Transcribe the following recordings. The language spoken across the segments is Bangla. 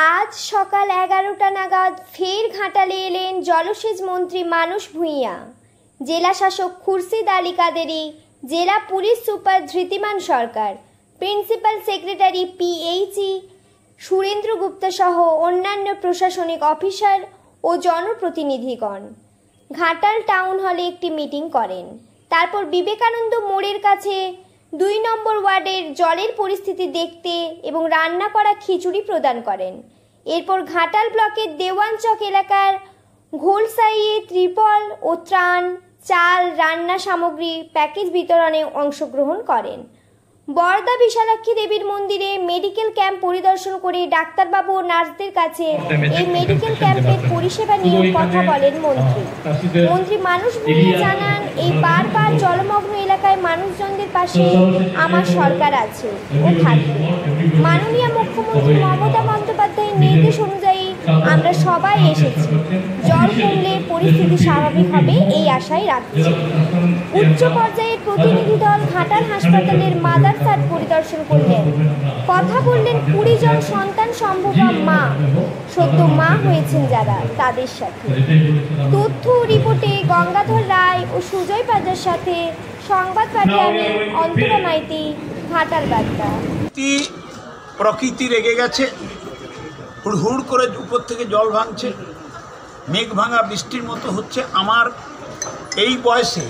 আজ সকাল 11টা নাগাদ ফের ঘাটালে এলেন জলসেচ মন্ত্রী মানস ভূঁইয়া, জেলা শাসক খুরশিদ আলী কাদেরি, জেলা police super Dhritiman Sarkar, principal secretary PHE Surendra Gupta সহ অন্যান্য প্রশাসনিক অফিসার ও জনপ্রতিনিধিগণ ঘাটাল টাউন হলে একটি মিটিং করেন। তারপর বিবেকানন্দ মোড়ের কাছে 2 নম্বর ওয়ার্ডের জলের পরিস্থিতি দেখতে এবং রান্না করা খিচুড়ি প্রদান করেন। এরপর ঘাটাল ব্লকের দেওয়ানচক এলাকার ঘোলসাইয়ে ত্রিপল ও ত্রাণ, চাল, রান্না সামগ্রী প্যাকেজ বিতরণে অংশগ্রহণ করেন। বরদা বিশালাক্ষী দেবীর মন্দিরে মেডিকেল ক্যাম্প পরিদর্শন করে ডাক্তারবাবু ও নার্সদের কাছে এই মেডিকেল ক্যাম্পের পরিষেবা নিয়ে কথা বলেন মন্ত্রী মানস ভূঁইয়া জানান, এই বারবার জলমগ্ন এলাকায় মানুষজনদের পাশে আমার সরকার আছে ও থাকবে। মাননীয় মুখ্যমন্ত্রী মমতা বন্দ্যোপাধ্যায়ের নির্দেশ অনুযায়ী আমরা সবাই এসেছি। জল কমলে পরিস্থিতি স্বাভাবিক হবে এই আশাই রাখছি। উচ্চ পর্যায়ের প্রতিনিধি দল ঘাটাল হাসপাতালের মাদারসাট পরিদর্শন করলেন। কথা বললেন 20 জন সন্তান সম্ভবা মা, সদ্য মা হয়েছেন যারা, তাদের সাথে। তথ্য রিপোর্টে গঙ্গাধর রায় ও সুজয় পাজার সাথে সংবাদ পাঠিয়ে অন্তরা মাইতি, ঘাটাল বার্তা। প্রকৃতি রেগে গেছে, হুড় করে উপর থেকে জল ভাঙছে, মেঘ ভাঙা বৃষ্টির মতো হচ্ছে। আমার এই বয়সে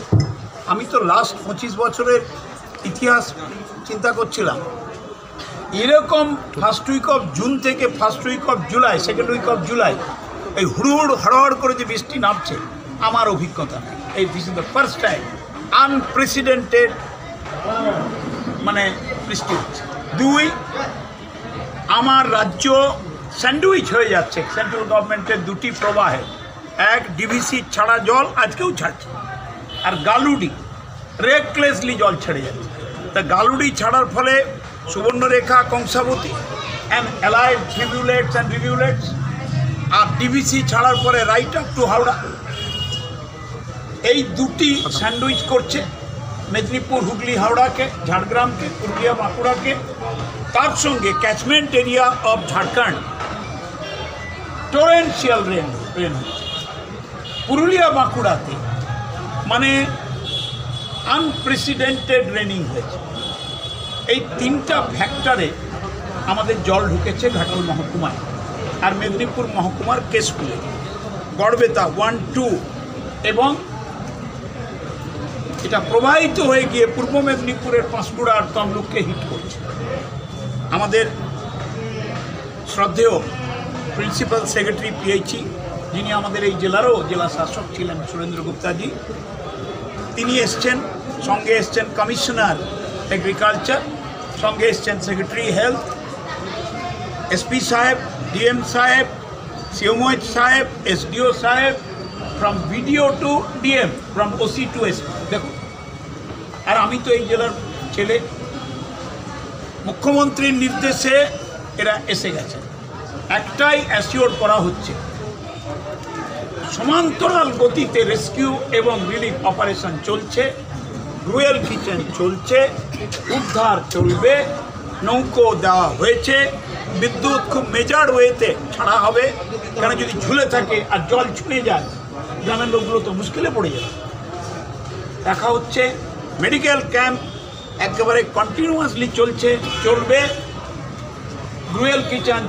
আমি তো লাস্ট 25 বছরের ইতিহাস চিন্তা করছিলাম, এরকম ফার্স্ট উইক অফ জুন থেকে first week of July, second week of July এই হুড় হড়হড় করে যে বৃষ্টি নামছে, আমার অভিজ্ঞতা নেই। এই this is the first time unprecedented মানে বৃষ্টি হচ্ছে। 2, আমার রাজ্য স্যান্ডউইচ হয়ে যাচ্ছে সেন্ট্রাল গভর্নমেন্টের 2টি প্রবাহে। এক, ডিভিসি ছাড়া জল আজকেও ছাড়ছে, আর গালুডি রেকলেসলি জল ছেড়ে যাচ্ছে। তা গালুডি ছাড়ার ফলে Subarnarekha, Kangsabati and allied rivulets and rivulets, আর ডিভিসি ছাড়ার পরে রাইট আপ টু হাওড়া, এই 2টি স্যান্ডউইচ করছে মেদিনীপুর, হুগলি, হাওড়াকে, ঝাড়গ্রামকে, পুরুলিয়া, বাঁকুড়াকে। তার সঙ্গে catchment area of Jharkhand torrential rain হচ্ছে। পুরুলিয়া, বাঁকুড়াতে মানে আনপ্রেসিডেন্টেড রেনিং হয়েছে। এই 3টা ফ্যাক্টরে আমাদের জল ঢুকেছে ঘাটাল মহকুমায় আর মেদিনীপুর মহকুমার কেশপুরে, গড়বেতা 1, 2 এবং এটা প্রবাহিত হয়ে গিয়ে পূর্ব মেদিনীপুরের পাঁশকুড়া আর তমলুককে হিট করছে। আমাদের শ্রদ্ধেয় প্রিন্সিপাল সেক্রেটারি পিএইচই, যিনি আমাদের এই জেলারও জেলা শাসক ছিলেন, সুরেন্দ্র গুপ্তাজি, তিনি এসছেন। সঙ্গে এসছেন কমিশনার এগ্রিকালচার, সঙ্গে এসছেন সেক্রেটারি হেলথ, এসপি সাহেব, ডিএম সাহেব, সিওমোএইচ সাহেব, এসডিও সাহেব, from BDO to DM, from OC to SP. দেখুন, আর আমি তো এই জেলার ছেলে। মুখ্যমন্ত্রীর নির্দেশে এরা এসে গেছে। একটাই অ্যাসিওর করা হচ্ছে, সমান্তরাল গতিতে রেস্কিউ এবং রিলিফ অপারেশন চলছে, রুয়েল কিচেন চলছে, উদ্ধার চলবে, নৌকো দেওয়া হয়েছে, বিদ্যুৎ খুব মেজার ওয়েতে ছাড়া হবে। কেন যদি ঝুলে থাকে আর জল ছুঁয়ে যায়, গ্রামের লোকগুলো তো মুশকিলে পড়ে যাবে। দেখা হচ্ছে মেডিকেল ক্যাম্প একেবারে কন্টিনিউয়াসলি চলবে, রুয়েল কিচেন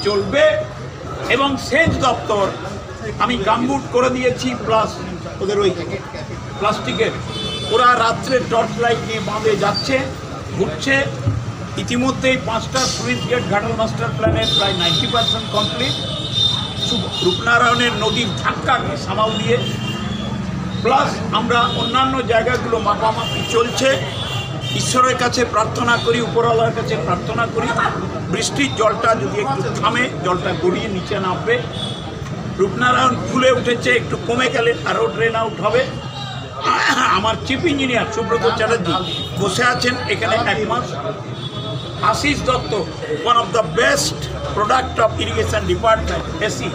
চলবে এবং সেচ দপ্তর আমি গামবুট করে দিয়েছি, প্লাস ওদের ওই প্লাস্টিকের, ওরা রাত্রে টর্চ লাইট নিয়ে বাঁধে যাচ্ছে, ঘুরছে। ইতিমধ্যেই 5টা সুইচ গেট ঘাটাল মাস্টার প্ল্যানের প্রায় 90% কমপ্লিট। রূপনারায়ণের নদীর ধাক্কাকে সামাল দিয়ে, প্লাস আমরা অন্যান্য জায়গাগুলো মাপামাপি চলছে। ঈশ্বরের কাছে প্রার্থনা করি, উপরওয়ালার কাছে প্রার্থনা করি, বৃষ্টির জলটা যদি একটু থামে, জলটা গড়িয়ে নিচে নামবে। রূপনারায়ণ ফুলে উঠেছে, একটু কমে গেলে আরও ড্রেন আউট হবে। আমার চিফ ইঞ্জিনিয়ার সুব্রত চ্যাটার্জি বসে আছেন এখানে 1 মাস। Ashis Dutta, one of the best product of irrigation department, AC,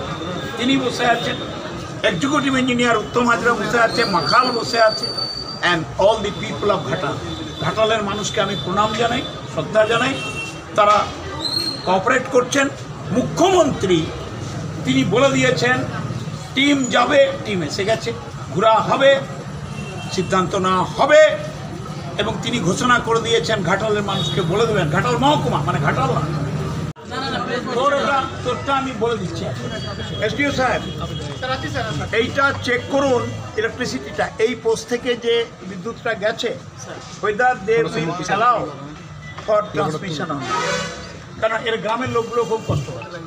তিনি বসে আছেন। এক্সিকিউটিভ ইঞ্জিনিয়ার উত্তম হাজরা বসে আছে, মাখাল বসে আছে, and all the people of Ghatal. ঘাটালের মানুষকে আমি প্রণাম জানাই, শ্রদ্ধা জানাই। তারা কোঅপারেট করছেন। মুখ্যমন্ত্রী তিনি বলে দিয়েছেন টিম যাবে, টিম এসে গেছে, ঘোরা হবে, সিদ্ধান্ত নেওয়া হবে, এবং তিনি ঘোষণা করে দিয়েছেন ঘাটালের মানুষকে বলে দেবেন, ঘাটাল মহকুমা মানে ঘাটাল না, তোরটা আমি বলে দিচ্ছি। এসডিও সাহেব এইটা চেক করুন, ইলেকট্রিসিটিটা এই পোস্ট থেকে যে বিদ্যুৎটা গেছে, whether they will allow for transmission on, কারণ এর গ্রামের লোকগুলো খুব কষ্ট হচ্ছে।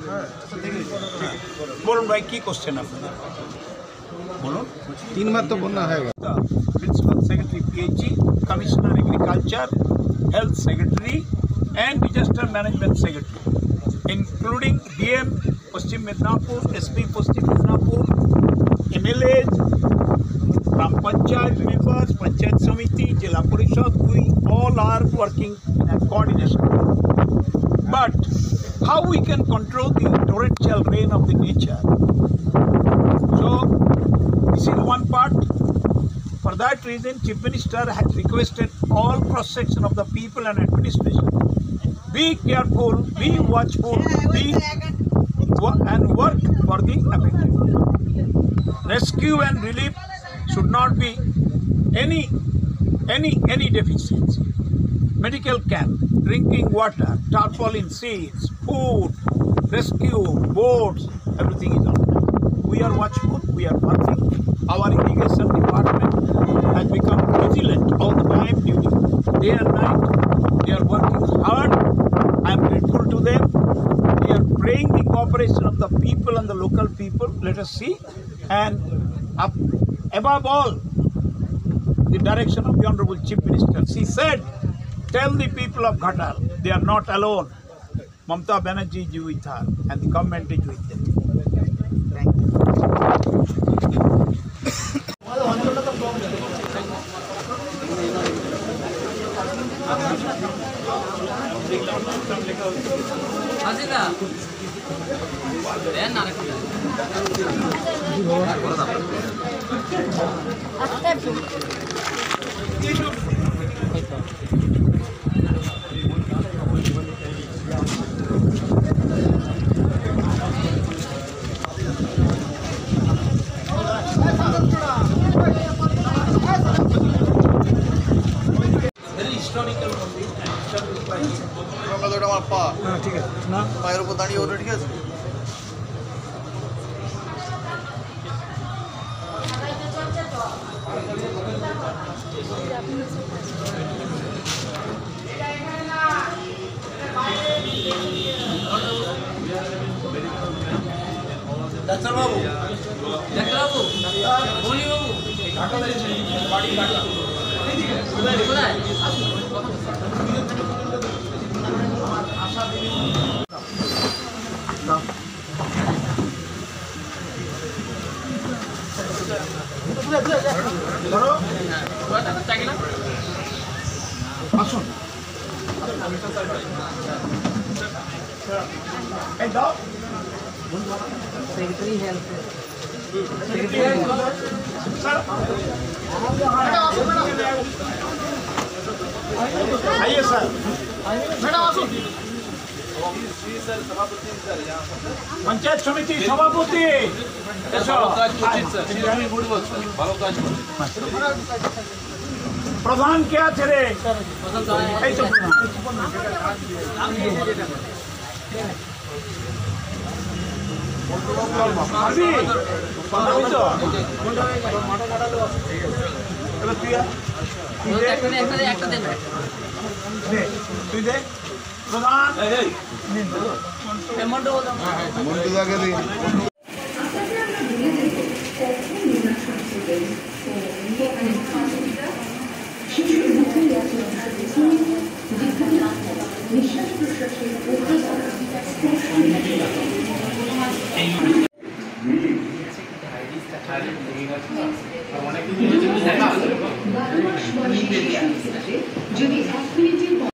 বলুন ভাই, কি কোশ্চেন আপনাদের বলুন। 3 বার তো বন্যা হয়ে গেল। Principal secretary PHE, commissioner agriculture, health secretary and disaster management secretary, including DM Paschim Midnapur, SP Paschim Midnapur, MLAs, Gram Panchayat members, Panchayat Samiti, Jila Parishad, we all are working in a coordination. But how we can control the torrential rain of the nature? So this is one part. For that reason, Chief Minister has requested all cross-section of the people and administration, be careful, be watchful, and work for the affected. Rescue and relief should not be any deficiency. Medical camp, drinking water, tarpaulin seeds, food, rescue, boats, everything is on. We are watchful, we are working. Our irrigation department has become vigilant all the time, day and night. They are working hard. I am grateful to them. We are praying the cooperation of the people and the local people. Let us see. And above all, the direction of the Honorable Chief Minister. She said, tell the people of Ghatal, they are not alone. Mamata Banerjee is with her and the government is with them. Thank you. আমার পা ঠিক আছে না, পায়ের উপর দাঁড়িয়ে ওটা ঠিক আছে। ডাক্তারবাবু, ডাক্তারবাবু, মণিবাবু, বাড়ি কাটা কোথায়? আসুন, এই দাও सेक्रेटरी हेल्थ आइए सर, मैडम আসুন। पंचायत समिति सभापति प्रधान क्या थे रे? प्रधान